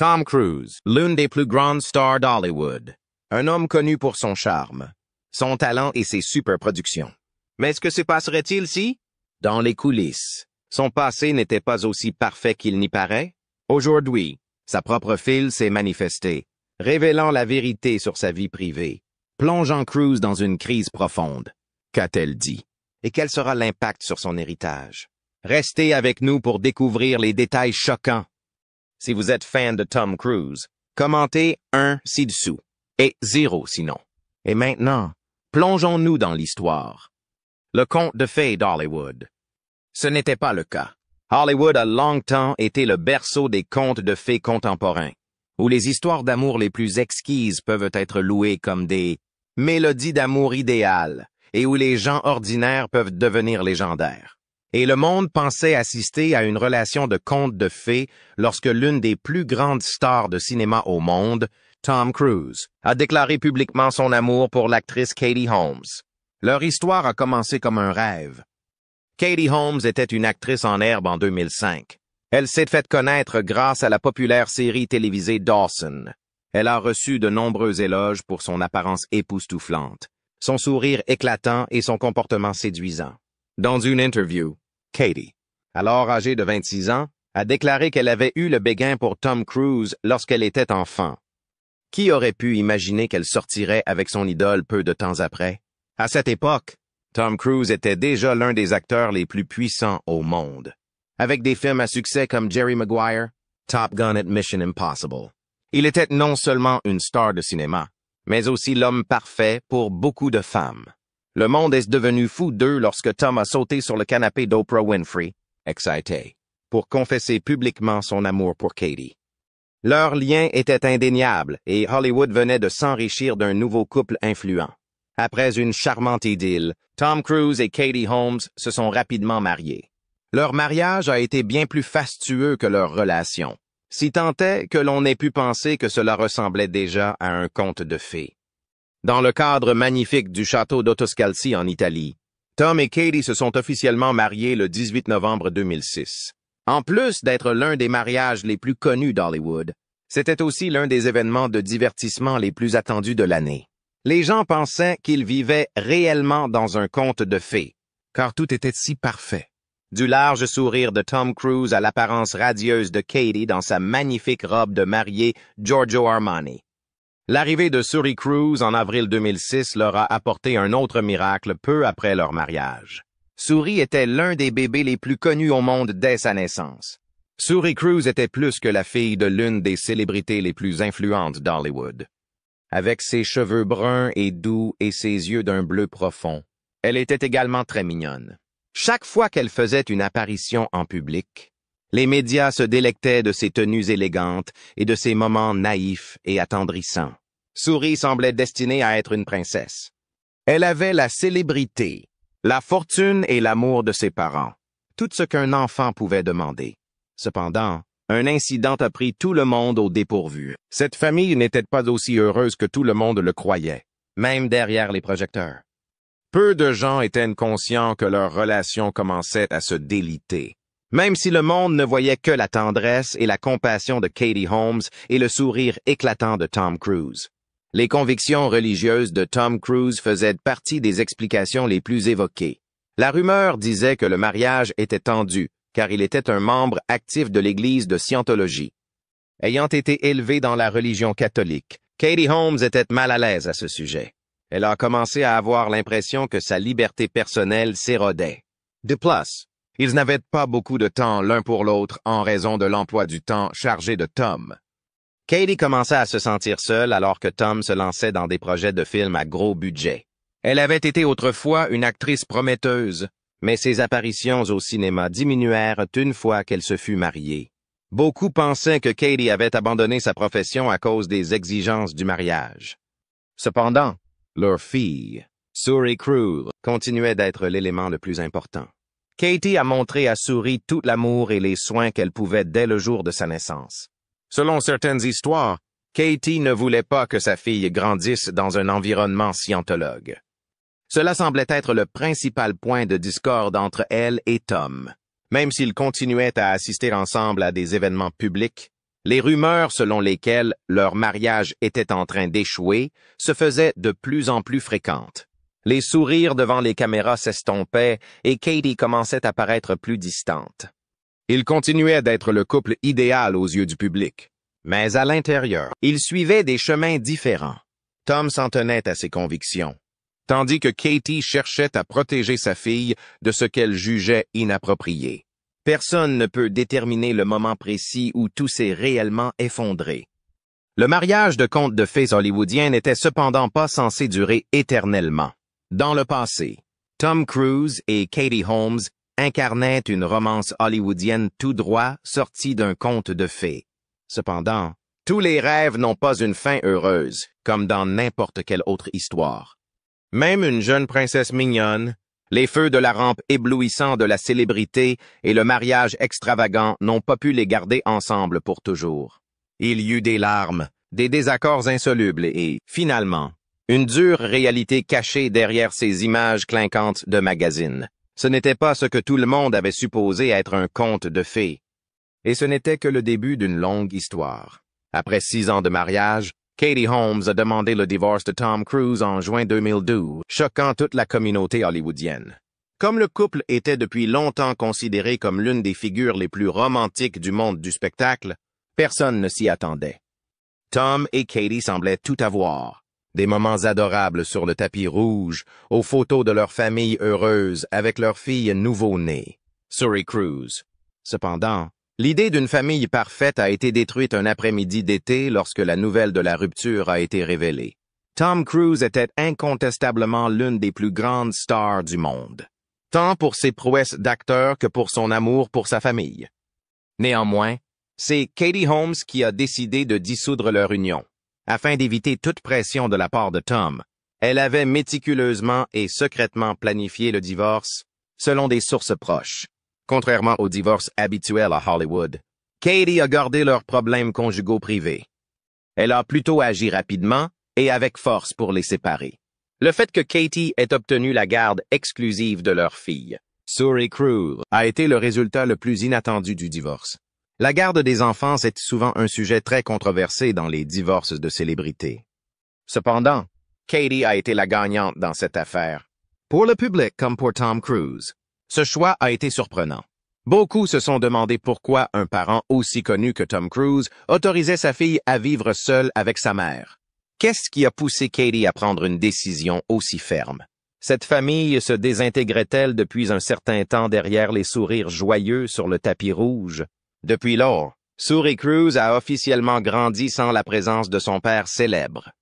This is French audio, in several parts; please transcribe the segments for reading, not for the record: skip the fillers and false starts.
Tom Cruise, l'une des plus grandes stars d'Hollywood. Un homme connu pour son charme, son talent et ses superproductions. Mais ce que se passerait-il si, dans les coulisses, son passé n'était pas aussi parfait qu'il n'y paraît? Aujourd'hui, sa propre fille s'est manifestée, révélant la vérité sur sa vie privée, plongeant Cruise dans une crise profonde. Qu'a-t-elle dit? Et quel sera l'impact sur son héritage? Restez avec nous pour découvrir les détails choquants. Si vous êtes fan de Tom Cruise, commentez 1 ci-dessous et 0 sinon. Et maintenant, plongeons-nous dans l'histoire. Le conte de fées d'Hollywood. Ce n'était pas le cas. Hollywood a longtemps été le berceau des contes de fées contemporains, où les histoires d'amour les plus exquises peuvent être louées comme des mélodies d'amour idéales et où les gens ordinaires peuvent devenir légendaires. Et le monde pensait assister à une relation de conte de fées lorsque l'une des plus grandes stars de cinéma au monde, Tom Cruise, a déclaré publiquement son amour pour l'actrice Katie Holmes. Leur histoire a commencé comme un rêve. Katie Holmes était une actrice en herbe en 2005. Elle s'est faite connaître grâce à la populaire série télévisée Dawson. Elle a reçu de nombreux éloges pour son apparence époustouflante, son sourire éclatant et son comportement séduisant. Dans une interview, Katie, alors âgée de 26 ans, a déclaré qu'elle avait eu le béguin pour Tom Cruise lorsqu'elle était enfant. Qui aurait pu imaginer qu'elle sortirait avec son idole peu de temps après? À cette époque, Tom Cruise était déjà l'un des acteurs les plus puissants au monde, avec des films à succès comme Jerry Maguire, Top Gun et Mission Impossible. Il était non seulement une star de cinéma, mais aussi l'homme parfait pour beaucoup de femmes. Le monde est devenu fou d'eux lorsque Tom a sauté sur le canapé d'Oprah Winfrey, excité, pour confesser publiquement son amour pour Katie. Leur lien était indéniable et Hollywood venait de s'enrichir d'un nouveau couple influent. Après une charmante idylle, Tom Cruise et Katie Holmes se sont rapidement mariés. Leur mariage a été bien plus fastueux que leur relation, si tant est que l'on ait pu penser que cela ressemblait déjà à un conte de fées. Dans le cadre magnifique du château d'Otoscalzi en Italie, Tom et Katie se sont officiellement mariés le 18 novembre 2006. En plus d'être l'un des mariages les plus connus d'Hollywood, c'était aussi l'un des événements de divertissement les plus attendus de l'année. Les gens pensaient qu'ils vivaient réellement dans un conte de fées, car tout était si parfait. Du large sourire de Tom Cruise à l'apparence radieuse de Katie dans sa magnifique robe de mariée Giorgio Armani. L'arrivée de Suri Cruise en avril 2006 leur a apporté un autre miracle peu après leur mariage. Suri était l'un des bébés les plus connus au monde dès sa naissance. Suri Cruise était plus que la fille de l'une des célébrités les plus influentes d'Hollywood. Avec ses cheveux bruns et doux et ses yeux d'un bleu profond, elle était également très mignonne. Chaque fois qu'elle faisait une apparition en public, les médias se délectaient de ses tenues élégantes et de ses moments naïfs et attendrissants. Suri semblait destinée à être une princesse. Elle avait la célébrité, la fortune et l'amour de ses parents, tout ce qu'un enfant pouvait demander. Cependant, un incident a pris tout le monde au dépourvu. Cette famille n'était pas aussi heureuse que tout le monde le croyait, même derrière les projecteurs. Peu de gens étaient conscients que leur relation commençait à se déliter. Même si le monde ne voyait que la tendresse et la compassion de Katie Holmes et le sourire éclatant de Tom Cruise. Les convictions religieuses de Tom Cruise faisaient partie des explications les plus évoquées. La rumeur disait que le mariage était tendu, car il était un membre actif de l'Église de Scientologie. Ayant été élevé dans la religion catholique, Katie Holmes était mal à l'aise à ce sujet. Elle a commencé à avoir l'impression que sa liberté personnelle s'érodait. De plus, ils n'avaient pas beaucoup de temps l'un pour l'autre en raison de l'emploi du temps chargé de Tom. Katie commença à se sentir seule alors que Tom se lançait dans des projets de films à gros budget. Elle avait été autrefois une actrice prometteuse, mais ses apparitions au cinéma diminuèrent une fois qu'elle se fut mariée. Beaucoup pensaient que Katie avait abandonné sa profession à cause des exigences du mariage. Cependant, leur fille, Suri Cruise, continuait d'être l'élément le plus important. Katie a montré à Suri tout l'amour et les soins qu'elle pouvait dès le jour de sa naissance. Selon certaines histoires, Katie ne voulait pas que sa fille grandisse dans un environnement scientologue. Cela semblait être le principal point de discorde entre elle et Tom. Même s'ils continuaient à assister ensemble à des événements publics, Les rumeurs selon lesquelles leur mariage était en train d'échouer se faisaient de plus en plus fréquentes. Les sourires devant les caméras s'estompaient et Katie commençait à paraître plus distante. Ils continuaient d'être le couple idéal aux yeux du public. Mais à l'intérieur, ils suivaient des chemins différents. Tom s'en tenait à ses convictions, tandis que Katie cherchait à protéger sa fille de ce qu'elle jugeait inapproprié. Personne ne peut déterminer le moment précis où tout s'est réellement effondré. Le mariage de contes de fées hollywoodiens n'était cependant pas censé durer éternellement. Dans le passé, Tom Cruise et Katie Holmes incarnaient une romance hollywoodienne tout droit sortie d'un conte de fées. Cependant, tous les rêves n'ont pas une fin heureuse, comme dans n'importe quelle autre histoire. Même une jeune princesse mignonne, les feux de la rampe éblouissants de la célébrité et le mariage extravagant n'ont pas pu les garder ensemble pour toujours. Il y eut des larmes, des désaccords insolubles et, finalement, une dure réalité cachée derrière ces images clinquantes de magazines. Ce n'était pas ce que tout le monde avait supposé être un conte de fées. Et ce n'était que le début d'une longue histoire. Après 6 ans de mariage, Katie Holmes a demandé le divorce de Tom Cruise en juin 2012, choquant toute la communauté hollywoodienne. Comme le couple était depuis longtemps considéré comme l'une des figures les plus romantiques du monde du spectacle, personne ne s'y attendait. Tom et Katie semblaient tout avoir. Des moments adorables sur le tapis rouge, aux photos de leur famille heureuse avec leur fille nouveau-née, Suri Cruise. Cependant, l'idée d'une famille parfaite a été détruite un après-midi d'été lorsque la nouvelle de la rupture a été révélée. Tom Cruise était incontestablement l'une des plus grandes stars du monde, tant pour ses prouesses d'acteur que pour son amour pour sa famille. Néanmoins, c'est Katie Holmes qui a décidé de dissoudre leur union. Afin d'éviter toute pression de la part de Tom, elle avait méticuleusement et secrètement planifié le divorce, selon des sources proches. Contrairement au divorce habituel à Hollywood, Katie a gardé leurs problèmes conjugaux privés. Elle a plutôt agi rapidement et avec force pour les séparer. Le fait que Katie ait obtenu la garde exclusive de leur fille, Suri Cruise, a été le résultat le plus inattendu du divorce. La garde des enfants est souvent un sujet très controversé dans les divorces de célébrités. Cependant, Katie a été la gagnante dans cette affaire. Pour le public comme pour Tom Cruise, ce choix a été surprenant. Beaucoup se sont demandé pourquoi un parent aussi connu que Tom Cruise autorisait sa fille à vivre seule avec sa mère. Qu'est-ce qui a poussé Katie à prendre une décision aussi ferme? Cette famille se désintégrait-elle depuis un certain temps derrière les sourires joyeux sur le tapis rouge? Depuis lors, Suri Cruise a officiellement grandi sans la présence de son père célèbre.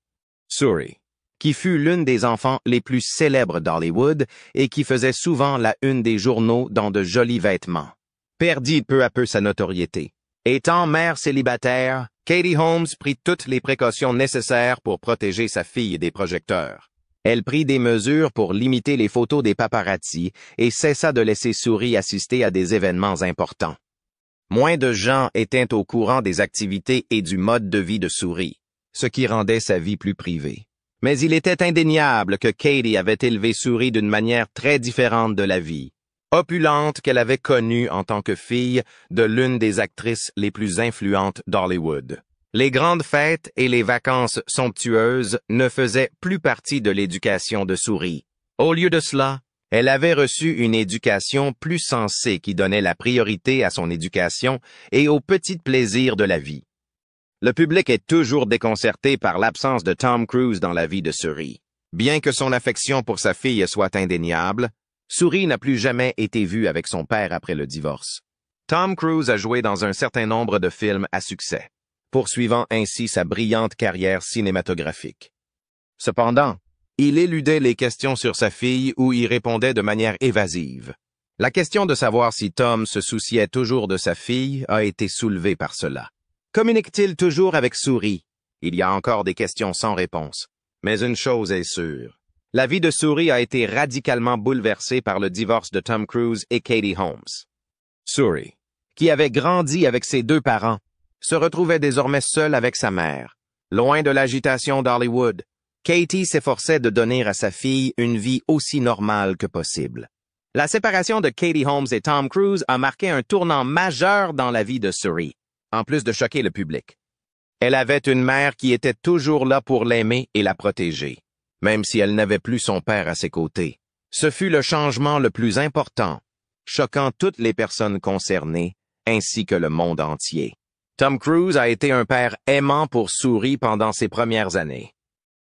Suri, qui fut l'une des enfants les plus célèbres d'Hollywood et qui faisait souvent la une des journaux dans de jolis vêtements, perdit peu à peu sa notoriété. Étant mère célibataire, Katie Holmes prit toutes les précautions nécessaires pour protéger sa fille des projecteurs. Elle prit des mesures pour limiter les photos des paparazzis et cessa de laisser Suri assister à des événements importants. Moins de gens étaient au courant des activités et du mode de vie de Suri, ce qui rendait sa vie plus privée. Mais il était indéniable que Katie avait élevé Suri d'une manière très différente de la vie, opulente qu'elle avait connue en tant que fille de l'une des actrices les plus influentes d'Hollywood. Les grandes fêtes et les vacances somptueuses ne faisaient plus partie de l'éducation de Suri. Au lieu de cela, elle avait reçu une éducation plus sensée qui donnait la priorité à son éducation et aux petits plaisirs de la vie. Le public est toujours déconcerté par l'absence de Tom Cruise dans la vie de Suri. Bien que son affection pour sa fille soit indéniable, Suri n'a plus jamais été vue avec son père après le divorce. Tom Cruise a joué dans un certain nombre de films à succès, poursuivant ainsi sa brillante carrière cinématographique. Cependant, il éludait les questions sur sa fille ou y répondait de manière évasive. La question de savoir si Tom se souciait toujours de sa fille a été soulevée par cela. Communique-t-il toujours avec Suri? Il y a encore des questions sans réponse. Mais une chose est sûre. La vie de Suri a été radicalement bouleversée par le divorce de Tom Cruise et Katie Holmes. Suri, qui avait grandi avec ses 2 parents, se retrouvait désormais seule avec sa mère. Loin de l'agitation d'Hollywood, Katie s'efforçait de donner à sa fille une vie aussi normale que possible. La séparation de Katie Holmes et Tom Cruise a marqué un tournant majeur dans la vie de Suri. en plus de choquer le public. Elle avait une mère qui était toujours là pour l'aimer et la protéger, même si elle n'avait plus son père à ses côtés. Ce fut le changement le plus important, choquant toutes les personnes concernées, ainsi que le monde entier. Tom Cruise a été un père aimant pour Suri pendant ses premières années.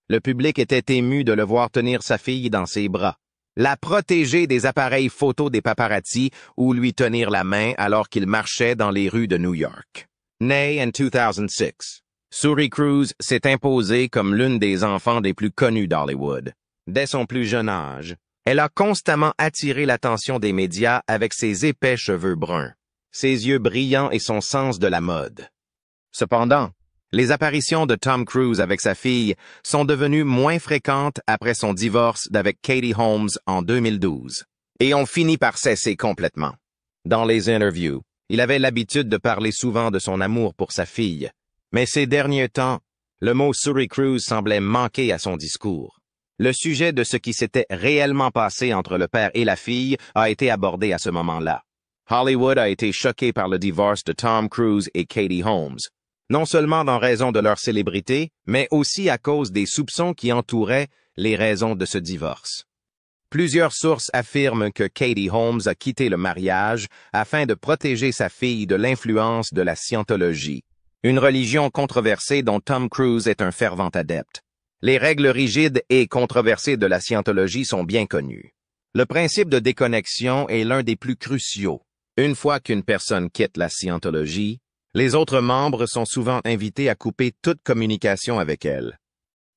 Le public était ému de le voir tenir sa fille dans ses bras, la protéger des appareils photos des paparazzi ou lui tenir la main alors qu'il marchait dans les rues de New York. Née en 2006, Suri Cruise s'est imposée comme l'une des enfants les plus connus d'Hollywood. Dès son plus jeune âge, elle a constamment attiré l'attention des médias avec ses épais cheveux bruns, ses yeux brillants et son sens de la mode. Cependant, les apparitions de Tom Cruise avec sa fille sont devenues moins fréquentes après son divorce d'avec Katie Holmes en 2012, et ont fini par cesser complètement. Dans les interviews, il avait l'habitude de parler souvent de son amour pour sa fille, mais ces derniers temps, le mot Suri Cruise semblait manquer à son discours. Le sujet de ce qui s'était réellement passé entre le père et la fille a été abordé à ce moment-là. Hollywood a été choqué par le divorce de Tom Cruise et Katie Holmes, non seulement en raison de leur célébrité, mais aussi à cause des soupçons qui entouraient les raisons de ce divorce. Plusieurs sources affirment que Katie Holmes a quitté le mariage afin de protéger sa fille de l'influence de la scientologie, une religion controversée dont Tom Cruise est un fervent adepte. Les règles rigides et controversées de la scientologie sont bien connues. Le principe de déconnexion est l'un des plus cruciaux. Une fois qu'une personne quitte la scientologie, les autres membres sont souvent invités à couper toute communication avec elle.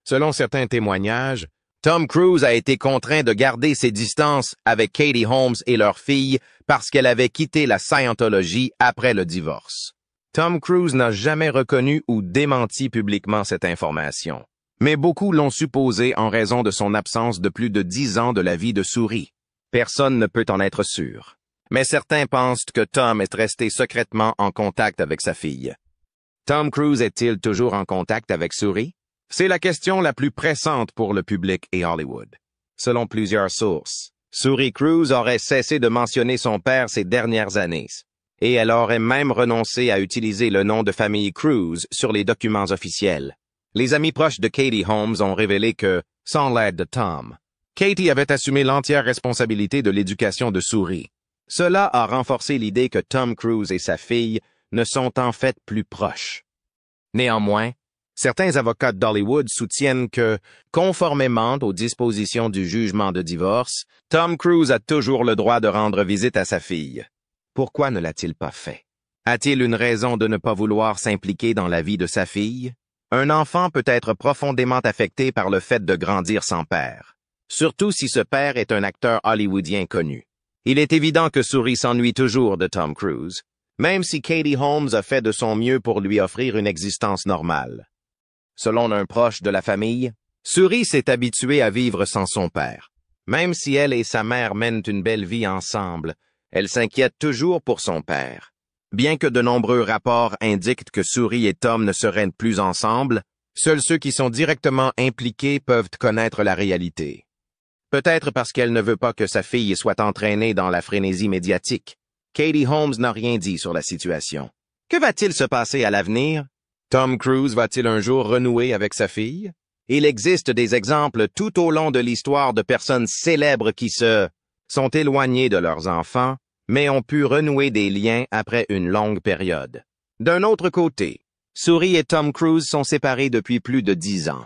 Selon certains témoignages, Tom Cruise a été contraint de garder ses distances avec Katie Holmes et leur fille parce qu'elle avait quitté la Scientologie après le divorce. Tom Cruise n'a jamais reconnu ou démenti publiquement cette information, mais beaucoup l'ont supposé en raison de son absence de plus de 10 ans de la vie de Suri. Personne ne peut en être sûr. Mais certains pensent que Tom est resté secrètement en contact avec sa fille. Tom Cruise est-il toujours en contact avec Suri? C'est la question la plus pressante pour le public et Hollywood. Selon plusieurs sources, Suri Cruise aurait cessé de mentionner son père ces dernières années, et elle aurait même renoncé à utiliser le nom de famille Cruise sur les documents officiels. Les amis proches de Katie Holmes ont révélé que, sans l'aide de Tom, Katie avait assumé l'entière responsabilité de l'éducation de Suri. Cela a renforcé l'idée que Tom Cruise et sa fille ne sont en fait plus proches. Néanmoins, certains avocats d'Hollywood soutiennent que, conformément aux dispositions du jugement de divorce, Tom Cruise a toujours le droit de rendre visite à sa fille. Pourquoi ne l'a-t-il pas fait? A-t-il une raison de ne pas vouloir s'impliquer dans la vie de sa fille? Un enfant peut être profondément affecté par le fait de grandir sans père, surtout si ce père est un acteur hollywoodien connu. Il est évident que Suri s'ennuie toujours de Tom Cruise, même si Katie Holmes a fait de son mieux pour lui offrir une existence normale. Selon un proche de la famille, Suri s'est habituée à vivre sans son père. Même si elle et sa mère mènent une belle vie ensemble, elle s'inquiète toujours pour son père. Bien que de nombreux rapports indiquent que Suri et Tom ne seraient plus ensemble, seuls ceux qui sont directement impliqués peuvent connaître la réalité. Peut-être parce qu'elle ne veut pas que sa fille soit entraînée dans la frénésie médiatique. Katie Holmes n'a rien dit sur la situation. Que va-t-il se passer à l'avenir? Tom Cruise va-t-il un jour renouer avec sa fille? Il existe des exemples tout au long de l'histoire de personnes célèbres qui sont éloignées de leurs enfants, mais ont pu renouer des liens après une longue période. D'un autre côté, Suri et Tom Cruise sont séparés depuis plus de 10 ans.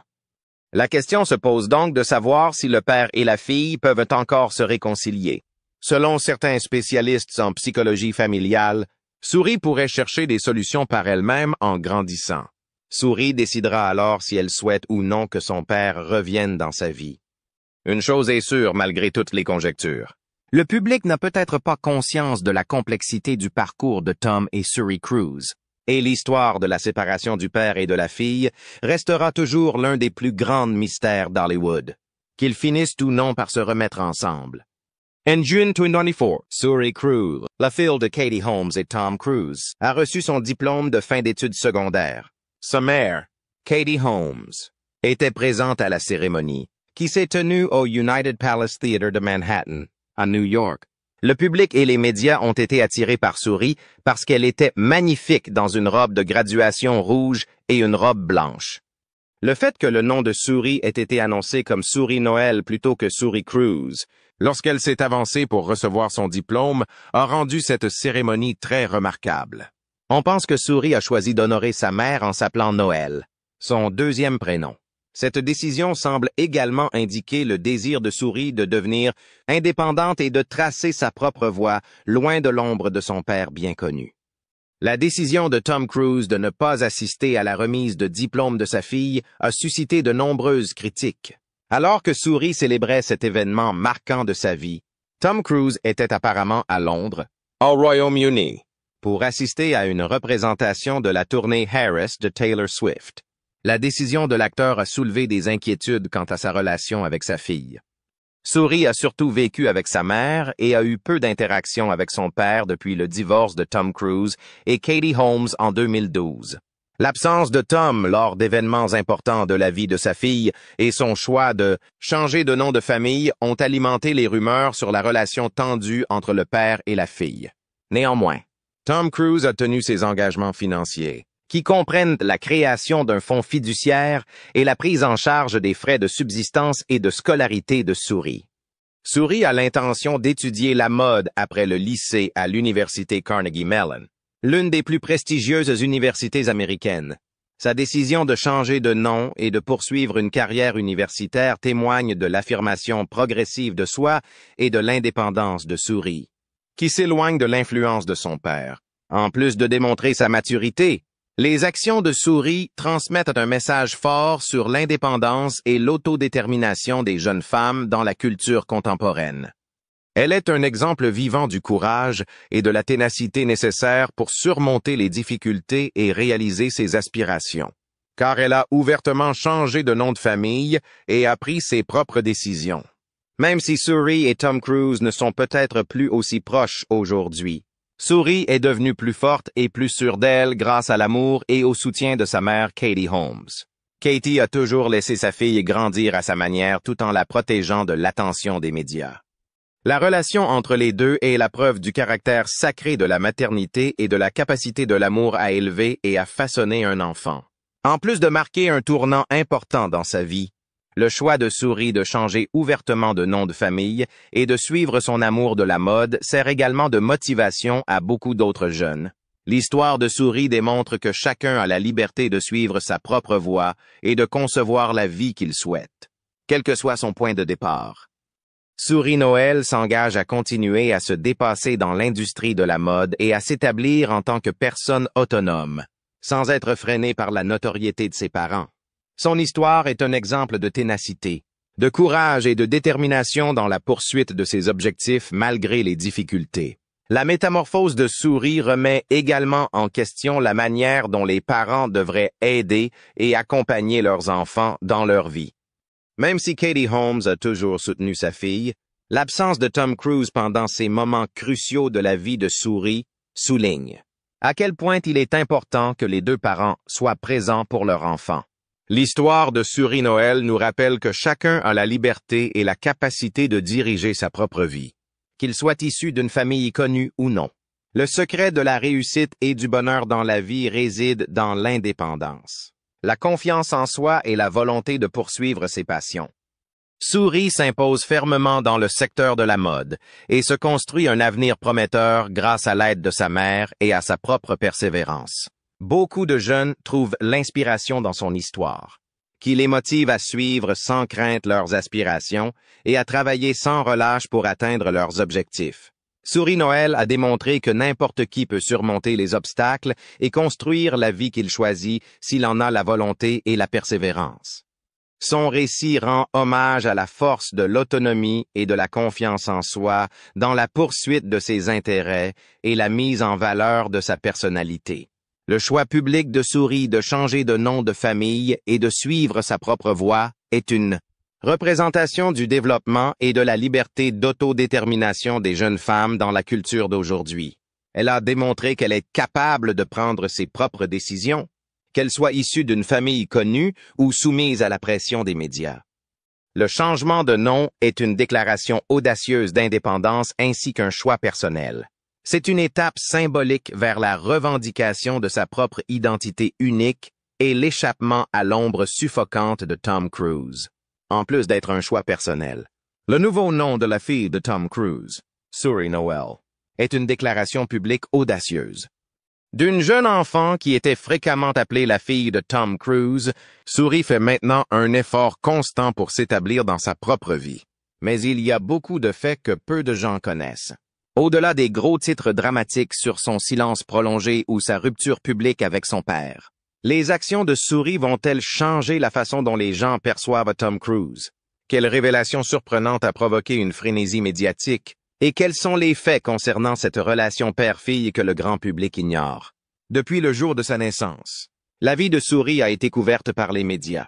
La question se pose donc de savoir si le père et la fille peuvent encore se réconcilier. Selon certains spécialistes en psychologie familiale, Suri pourrait chercher des solutions par elle-même en grandissant. Suri décidera alors si elle souhaite ou non que son père revienne dans sa vie. Une chose est sûre malgré toutes les conjectures. Le public n'a peut-être pas conscience de la complexité du parcours de Tom et Suri Cruise. Et l'histoire de la séparation du père et de la fille restera toujours l'un des plus grands mystères d'Hollywood. Qu'ils finissent ou non par se remettre ensemble. En juin 2024, Suri Cruise, la fille de Katie Holmes et Tom Cruise, a reçu son diplôme de fin d'études secondaires. Sa mère, Katie Holmes, était présente à la cérémonie, qui s'est tenue au United Palace Theatre de Manhattan, à New York. Le public et les médias ont été attirés par Suri parce qu'elle était magnifique dans une robe de graduation rouge et une robe blanche. Le fait que le nom de Suri ait été annoncé comme Suri Noël plutôt que Suri Cruise, lorsqu'elle s'est avancée pour recevoir son diplôme, a rendu cette cérémonie très remarquable. On pense que Suri a choisi d'honorer sa mère en s'appelant Noël, son deuxième prénom. Cette décision semble également indiquer le désir de Suri de devenir indépendante et de tracer sa propre voie, loin de l'ombre de son père bien connu. La décision de Tom Cruise de ne pas assister à la remise de diplôme de sa fille a suscité de nombreuses critiques. Alors que Suri célébrait cet événement marquant de sa vie, Tom Cruise était apparemment à Londres, au Royaume-Uni, pour assister à une représentation de la tournée Harris de Taylor Swift. La décision de l'acteur a soulevé des inquiétudes quant à sa relation avec sa fille. Suri a surtout vécu avec sa mère et a eu peu d'interactions avec son père depuis le divorce de Tom Cruise et Katie Holmes en 2012. L'absence de Tom lors d'événements importants de la vie de sa fille et son choix de changer de nom de famille ont alimenté les rumeurs sur la relation tendue entre le père et la fille. Néanmoins, Tom Cruise a tenu ses engagements financiers, qui comprennent la création d'un fonds fiduciaire et la prise en charge des frais de subsistance et de scolarité de Suri. Suri a l'intention d'étudier la mode après le lycée à l'université Carnegie Mellon, l'une des plus prestigieuses universités américaines. Sa décision de changer de nom et de poursuivre une carrière universitaire témoigne de l'affirmation progressive de soi et de l'indépendance de Suri, qui s'éloigne de l'influence de son père. En plus de démontrer sa maturité, les actions de Suri transmettent un message fort sur l'indépendance et l'autodétermination des jeunes femmes dans la culture contemporaine. Elle est un exemple vivant du courage et de la ténacité nécessaires pour surmonter les difficultés et réaliser ses aspirations, car elle a ouvertement changé de nom de famille et a pris ses propres décisions. Même si Suri et Tom Cruise ne sont peut-être plus aussi proches aujourd'hui, Suri est devenue plus forte et plus sûre d'elle grâce à l'amour et au soutien de sa mère Katie Holmes. Katie a toujours laissé sa fille grandir à sa manière tout en la protégeant de l'attention des médias. La relation entre les deux est la preuve du caractère sacré de la maternité et de la capacité de l'amour à élever et à façonner un enfant. En plus de marquer un tournant important dans sa vie, le choix de Suri de changer ouvertement de nom de famille et de suivre son amour de la mode sert également de motivation à beaucoup d'autres jeunes. L'histoire de Suri démontre que chacun a la liberté de suivre sa propre voie et de concevoir la vie qu'il souhaite, quel que soit son point de départ. Suri Noël s'engage à continuer à se dépasser dans l'industrie de la mode et à s'établir en tant que personne autonome, sans être freinée par la notoriété de ses parents. Son histoire est un exemple de ténacité, de courage et de détermination dans la poursuite de ses objectifs malgré les difficultés. La métamorphose de Suri remet également en question la manière dont les parents devraient aider et accompagner leurs enfants dans leur vie. Même si Katie Holmes a toujours soutenu sa fille, l'absence de Tom Cruise pendant ces moments cruciaux de la vie de Suri souligne à quel point il est important que les deux parents soient présents pour leur enfant. L'histoire de Suri Noël nous rappelle que chacun a la liberté et la capacité de diriger sa propre vie, qu'il soit issu d'une famille connue ou non. Le secret de la réussite et du bonheur dans la vie réside dans l'indépendance, la confiance en soi et la volonté de poursuivre ses passions. Suri s'impose fermement dans le secteur de la mode et se construit un avenir prometteur grâce à l'aide de sa mère et à sa propre persévérance. Beaucoup de jeunes trouvent l'inspiration dans son histoire, qui les motive à suivre sans crainte leurs aspirations et à travailler sans relâche pour atteindre leurs objectifs. Suri Noël a démontré que n'importe qui peut surmonter les obstacles et construire la vie qu'il choisit s'il en a la volonté et la persévérance. Son récit rend hommage à la force de l'autonomie et de la confiance en soi dans la poursuite de ses intérêts et la mise en valeur de sa personnalité. Le choix public de Suri de changer de nom de famille et de suivre sa propre voie est une représentation du développement et de la liberté d'autodétermination des jeunes femmes dans la culture d'aujourd'hui. Elle a démontré qu'elle est capable de prendre ses propres décisions, qu'elle soit issue d'une famille connue ou soumise à la pression des médias. Le changement de nom est une déclaration audacieuse d'indépendance ainsi qu'un choix personnel. C'est une étape symbolique vers la revendication de sa propre identité unique et l'échappement à l'ombre suffocante de Tom Cruise, en plus d'être un choix personnel. Le nouveau nom de la fille de Tom Cruise, Suri Noel, est une déclaration publique audacieuse. D'une jeune enfant qui était fréquemment appelée la fille de Tom Cruise, Suri fait maintenant un effort constant pour s'établir dans sa propre vie. Mais il y a beaucoup de faits que peu de gens connaissent. Au-delà des gros titres dramatiques sur son silence prolongé ou sa rupture publique avec son père, les actions de Suri vont-elles changer la façon dont les gens perçoivent Tom Cruise? Quelle révélation surprenante a provoqué une frénésie médiatique? Et quels sont les faits concernant cette relation père-fille que le grand public ignore? Depuis le jour de sa naissance, la vie de Suri a été couverte par les médias.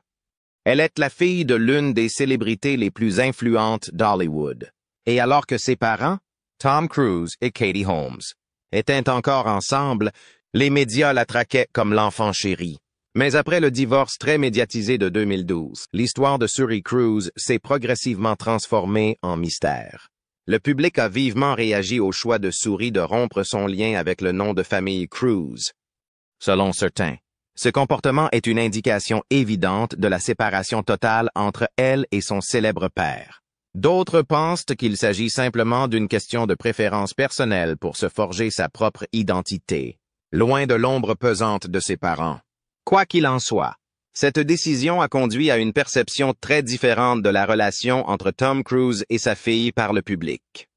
Elle est la fille de l'une des célébrités les plus influentes d'Hollywood. Et alors que ses parents, Tom Cruise et Katie Holmes, étaient encore ensemble, les médias la traquaient comme l'enfant chéri. Mais après le divorce très médiatisé de 2012, l'histoire de Suri Cruise s'est progressivement transformée en mystère. Le public a vivement réagi au choix de Suri de rompre son lien avec le nom de famille Cruise. Selon certains, ce comportement est une indication évidente de la séparation totale entre elle et son célèbre père. D'autres pensent qu'il s'agit simplement d'une question de préférence personnelle pour se forger sa propre identité, loin de l'ombre pesante de ses parents. Quoi qu'il en soit, cette décision a conduit à une perception très différente de la relation entre Tom Cruise et sa fille par le public.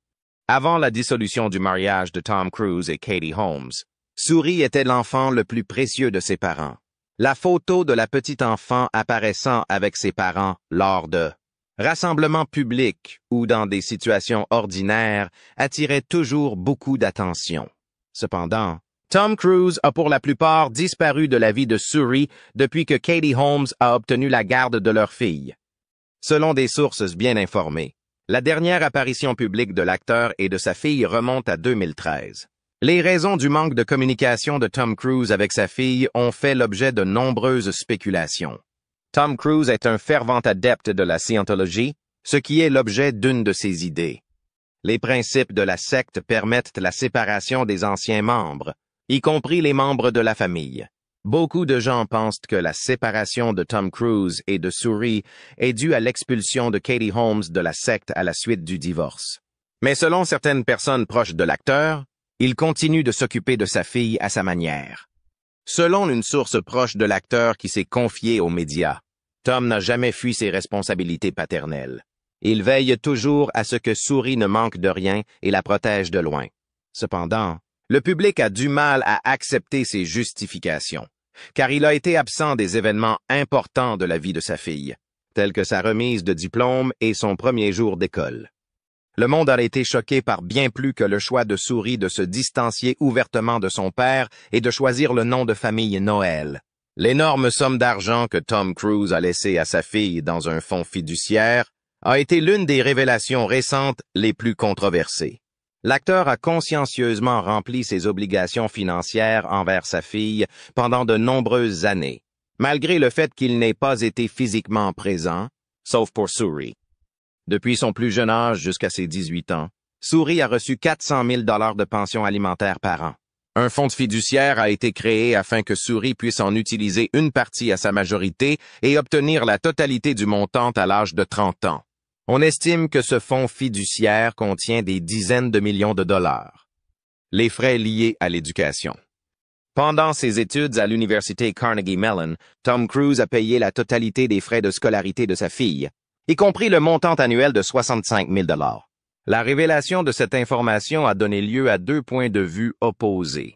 Avant la dissolution du mariage de Tom Cruise et Katie Holmes, Suri était l'enfant le plus précieux de ses parents. La photo de la petite enfant apparaissant avec ses parents lors de rassemblements publics ou dans des situations ordinaires attirait toujours beaucoup d'attention. Cependant, Tom Cruise a pour la plupart disparu de la vie de Suri depuis que Katie Holmes a obtenu la garde de leur fille. Selon des sources bien informées, la dernière apparition publique de l'acteur et de sa fille remonte à 2013. Les raisons du manque de communication de Tom Cruise avec sa fille ont fait l'objet de nombreuses spéculations. Tom Cruise est un fervent adepte de la Scientologie, ce qui est l'objet d'une de ses idées. Les principes de la secte permettent la séparation des anciens membres, y compris les membres de la famille. Beaucoup de gens pensent que la séparation de Tom Cruise et de Suri est due à l'expulsion de Katie Holmes de la secte à la suite du divorce. Mais selon certaines personnes proches de l'acteur, il continue de s'occuper de sa fille à sa manière. Selon une source proche de l'acteur qui s'est confiée aux médias, Tom n'a jamais fui ses responsabilités paternelles. Il veille toujours à ce que Suri ne manque de rien et la protège de loin. Cependant, le public a du mal à accepter ces justifications, car il a été absent des événements importants de la vie de sa fille, tels que sa remise de diplôme et son premier jour d'école. Le monde a été choqué par bien plus que le choix de Suri de se distancier ouvertement de son père et de choisir le nom de famille Noel. L'énorme somme d'argent que Tom Cruise a laissée à sa fille dans un fonds fiduciaire a été l'une des révélations récentes les plus controversées. L'acteur a consciencieusement rempli ses obligations financières envers sa fille pendant de nombreuses années, malgré le fait qu'il n'ait pas été physiquement présent, sauf pour Suri. Depuis son plus jeune âge jusqu'à ses 18 ans, Suri a reçu 400 000 $ de pension alimentaire par an. Un fonds de fiduciaire a été créé afin que Suri puisse en utiliser une partie à sa majorité et obtenir la totalité du montant à l'âge de 30 ans. On estime que ce fonds fiduciaire contient des dizaines de millions de dollars. Les frais liés à l'éducation. Pendant ses études à l'université Carnegie Mellon, Tom Cruise a payé la totalité des frais de scolarité de sa fille, y compris le montant annuel de 65 000 $. La révélation de cette information a donné lieu à deux points de vue opposés.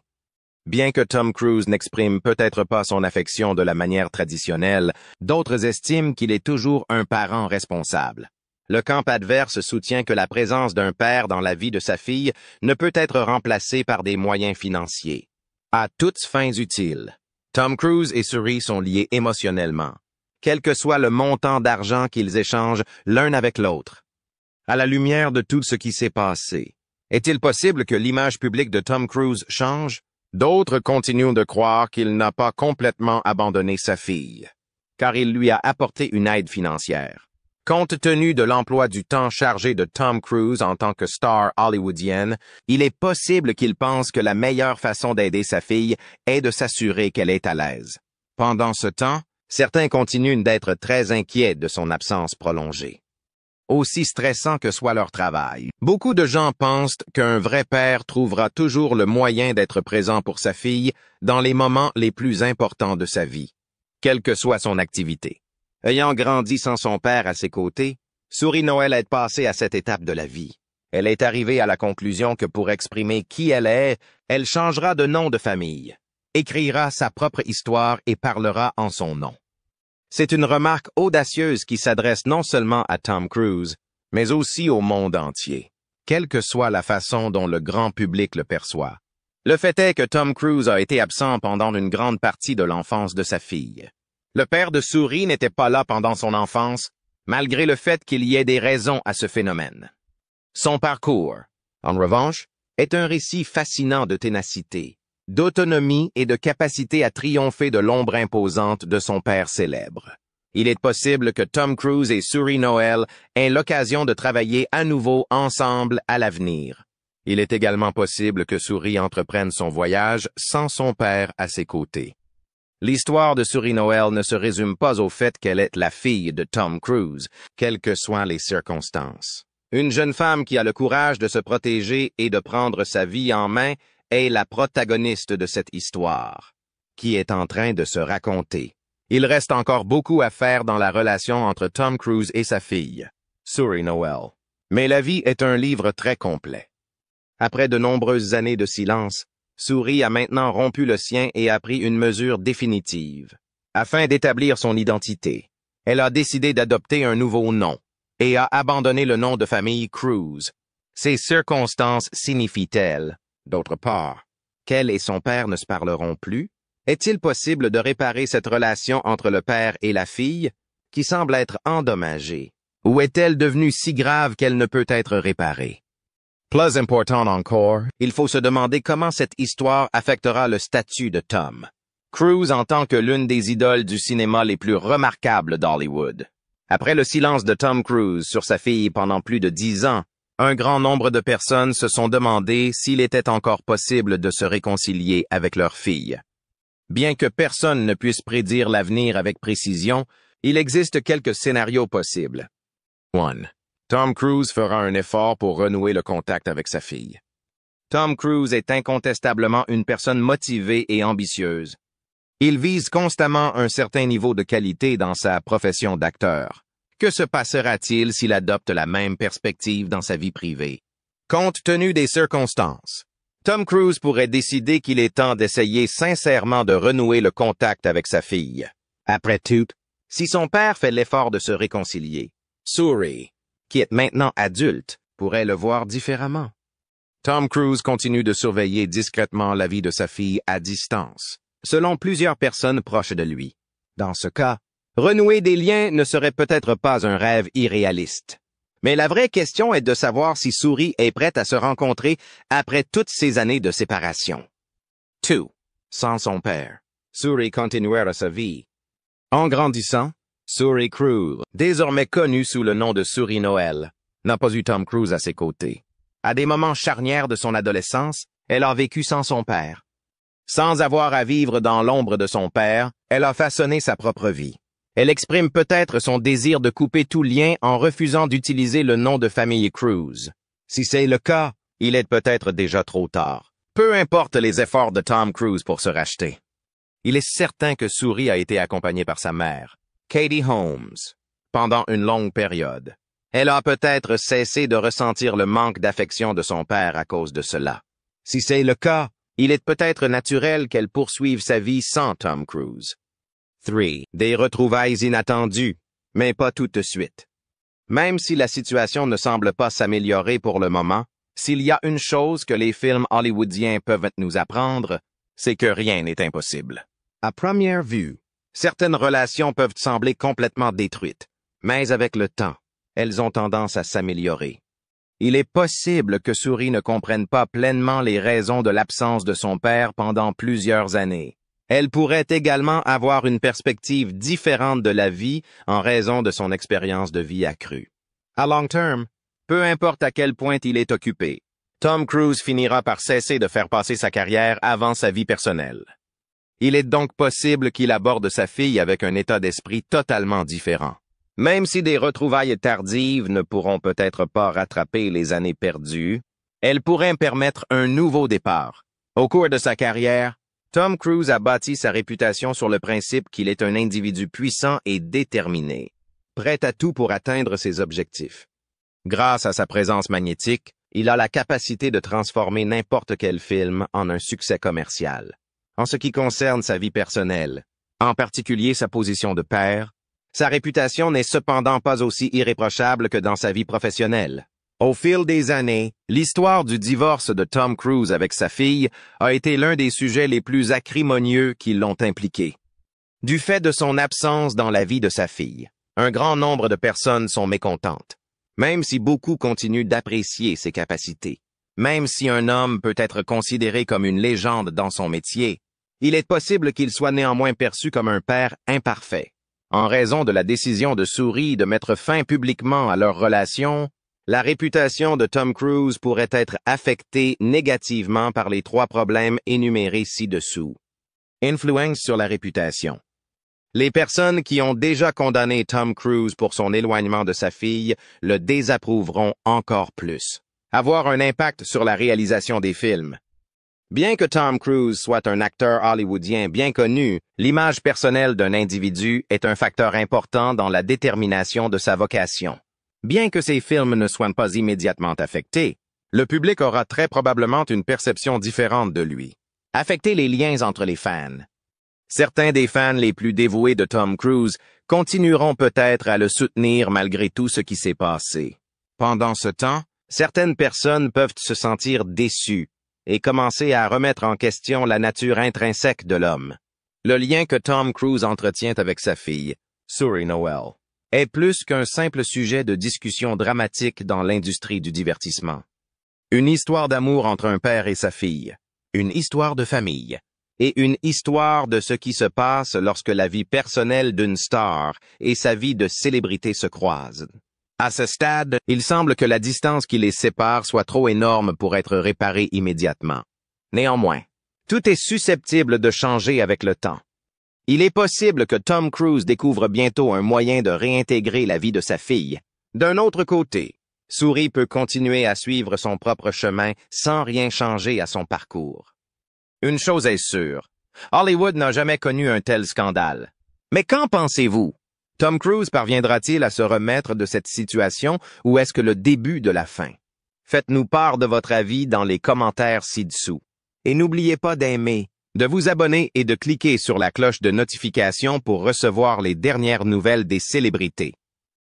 Bien que Tom Cruise n'exprime peut-être pas son affection de la manière traditionnelle, d'autres estiment qu'il est toujours un parent responsable. Le camp adverse soutient que la présence d'un père dans la vie de sa fille ne peut être remplacée par des moyens financiers. À toutes fins utiles, Tom Cruise et Suri sont liés émotionnellement, quel que soit le montant d'argent qu'ils échangent l'un avec l'autre. À la lumière de tout ce qui s'est passé, est-il possible que l'image publique de Tom Cruise change? D'autres continuent de croire qu'il n'a pas complètement abandonné sa fille, car il lui a apporté une aide financière. Compte tenu de l'emploi du temps chargé de Tom Cruise en tant que star hollywoodienne, il est possible qu'il pense que la meilleure façon d'aider sa fille est de s'assurer qu'elle est à l'aise. Pendant ce temps, certains continuent d'être très inquiets de son absence prolongée. Aussi stressant que soit leur travail, beaucoup de gens pensent qu'un vrai père trouvera toujours le moyen d'être présent pour sa fille dans les moments les plus importants de sa vie, quelle que soit son activité. Ayant grandi sans son père à ses côtés, Suri Noel est passée à cette étape de la vie. Elle est arrivée à la conclusion que pour exprimer qui elle est, elle changera de nom de famille, écrira sa propre histoire et parlera en son nom. C'est une remarque audacieuse qui s'adresse non seulement à Tom Cruise, mais aussi au monde entier, quelle que soit la façon dont le grand public le perçoit. Le fait est que Tom Cruise a été absent pendant une grande partie de l'enfance de sa fille. Le père de Suri n'était pas là pendant son enfance, malgré le fait qu'il y ait des raisons à ce phénomène. Son parcours, en revanche, est un récit fascinant de ténacité, d'autonomie et de capacité à triompher de l'ombre imposante de son père célèbre. Il est possible que Tom Cruise et Suri Noel aient l'occasion de travailler à nouveau ensemble à l'avenir. Il est également possible que Suri entreprenne son voyage sans son père à ses côtés. L'histoire de Suri Noel ne se résume pas au fait qu'elle est la fille de Tom Cruise, quelles que soient les circonstances. Une jeune femme qui a le courage de se protéger et de prendre sa vie en main est la protagoniste de cette histoire, qui est en train de se raconter. Il reste encore beaucoup à faire dans la relation entre Tom Cruise et sa fille, Suri Noel. Mais la vie est un livre très complet. Après de nombreuses années de silence, Suri a maintenant rompu le sien et a pris une mesure définitive. Afin d'établir son identité, elle a décidé d'adopter un nouveau nom et a abandonné le nom de famille Cruise. Ces circonstances signifient-elles, d'autre part, qu'elle et son père ne se parleront plus? Est-il possible de réparer cette relation entre le père et la fille, qui semble être endommagée? Ou est-elle devenue si grave qu'elle ne peut être réparée? Plus important encore, il faut se demander comment cette histoire affectera le statut de Tom Cruise en tant que l'une des idoles du cinéma les plus remarquables d'Hollywood. Après le silence de Tom Cruise sur sa fille pendant plus de 10 ans, un grand nombre de personnes se sont demandé s'il était encore possible de se réconcilier avec leur fille. Bien que personne ne puisse prédire l'avenir avec précision, il existe quelques scénarios possibles. 1. Tom Cruise fera un effort pour renouer le contact avec sa fille. Tom Cruise est incontestablement une personne motivée et ambitieuse. Il vise constamment un certain niveau de qualité dans sa profession d'acteur. Que se passera-t-il s'il adopte la même perspective dans sa vie privée? Compte tenu des circonstances, Tom Cruise pourrait décider qu'il est temps d'essayer sincèrement de renouer le contact avec sa fille. Après tout, si son père fait l'effort de se réconcilier, Suri, qui est maintenant adulte, pourrait le voir différemment. Tom Cruise continue de surveiller discrètement la vie de sa fille à distance, selon plusieurs personnes proches de lui. Dans ce cas, renouer des liens ne serait peut-être pas un rêve irréaliste. Mais la vraie question est de savoir si Suri est prête à se rencontrer après toutes ces années de séparation. 2. Sans son père, Suri continuera sa vie. En grandissant, Suri Cruise, désormais connu sous le nom de Suri Noel, n'a pas eu Tom Cruise à ses côtés. À des moments charnières de son adolescence, elle a vécu sans son père. Sans avoir à vivre dans l'ombre de son père, elle a façonné sa propre vie. Elle exprime peut-être son désir de couper tout lien en refusant d'utiliser le nom de famille Cruise. Si c'est le cas, il est peut-être déjà trop tard. Peu importe les efforts de Tom Cruise pour se racheter. Il est certain que Suri a été accompagnée par sa mère, Katie Holmes, pendant une longue période. Elle a peut-être cessé de ressentir le manque d'affection de son père à cause de cela. Si c'est le cas, il est peut-être naturel qu'elle poursuive sa vie sans Tom Cruise. 3. Des retrouvailles inattendues, mais pas tout de suite. Même si la situation ne semble pas s'améliorer pour le moment, s'il y a une chose que les films hollywoodiens peuvent nous apprendre, c'est que rien n'est impossible. À première vue, certaines relations peuvent sembler complètement détruites, mais avec le temps, elles ont tendance à s'améliorer. Il est possible que Suri ne comprenne pas pleinement les raisons de l'absence de son père pendant plusieurs années. Elle pourrait également avoir une perspective différente de la vie en raison de son expérience de vie accrue. À long terme, peu importe à quel point il est occupé, Tom Cruise finira par cesser de faire passer sa carrière avant sa vie personnelle. Il est donc possible qu'il aborde sa fille avec un état d'esprit totalement différent. Même si des retrouvailles tardives ne pourront peut-être pas rattraper les années perdues, elles pourraient permettre un nouveau départ. Au cours de sa carrière, Tom Cruise a bâti sa réputation sur le principe qu'il est un individu puissant et déterminé, prêt à tout pour atteindre ses objectifs. Grâce à sa présence magnétique, il a la capacité de transformer n'importe quel film en un succès commercial. En ce qui concerne sa vie personnelle, en particulier sa position de père, sa réputation n'est cependant pas aussi irréprochable que dans sa vie professionnelle. Au fil des années, l'histoire du divorce de Tom Cruise avec sa fille a été l'un des sujets les plus acrimonieux qui l'ont impliqué. Du fait de son absence dans la vie de sa fille, un grand nombre de personnes sont mécontentes. Même si beaucoup continuent d'apprécier ses capacités, même si un homme peut être considéré comme une légende dans son métier, il est possible qu'il soit néanmoins perçu comme un père imparfait. En raison de la décision de Suri de mettre fin publiquement à leur relation, la réputation de Tom Cruise pourrait être affectée négativement par les 3 problèmes énumérés ci-dessous. Influence sur la réputation. Les personnes qui ont déjà condamné Tom Cruise pour son éloignement de sa fille le désapprouveront encore plus. Avoir un impact sur la réalisation des films. Bien que Tom Cruise soit un acteur hollywoodien bien connu, l'image personnelle d'un individu est un facteur important dans la détermination de sa vocation. Bien que ses films ne soient pas immédiatement affectés, le public aura très probablement une perception différente de lui. Affecter les liens entre les fans. Certains des fans les plus dévoués de Tom Cruise continueront peut-être à le soutenir malgré tout ce qui s'est passé. Pendant ce temps, certaines personnes peuvent se sentir déçues et commencer à remettre en question la nature intrinsèque de l'homme. Le lien que Tom Cruise entretient avec sa fille, Suri Noel, est plus qu'un simple sujet de discussion dramatique dans l'industrie du divertissement. Une histoire d'amour entre un père et sa fille, une histoire de famille, et une histoire de ce qui se passe lorsque la vie personnelle d'une star et sa vie de célébrité se croisent. À ce stade, il semble que la distance qui les sépare soit trop énorme pour être réparée immédiatement. Néanmoins, tout est susceptible de changer avec le temps. Il est possible que Tom Cruise découvre bientôt un moyen de réintégrer la vie de sa fille. D'un autre côté, Suri peut continuer à suivre son propre chemin sans rien changer à son parcours. Une chose est sûre, Hollywood n'a jamais connu un tel scandale. Mais qu'en pensez-vous? Tom Cruise parviendra-t-il à se remettre de cette situation ou est-ce que le début de la fin? Faites-nous part de votre avis dans les commentaires ci-dessous. Et n'oubliez pas d'aimer, de vous abonner et de cliquer sur la cloche de notification pour recevoir les dernières nouvelles des célébrités.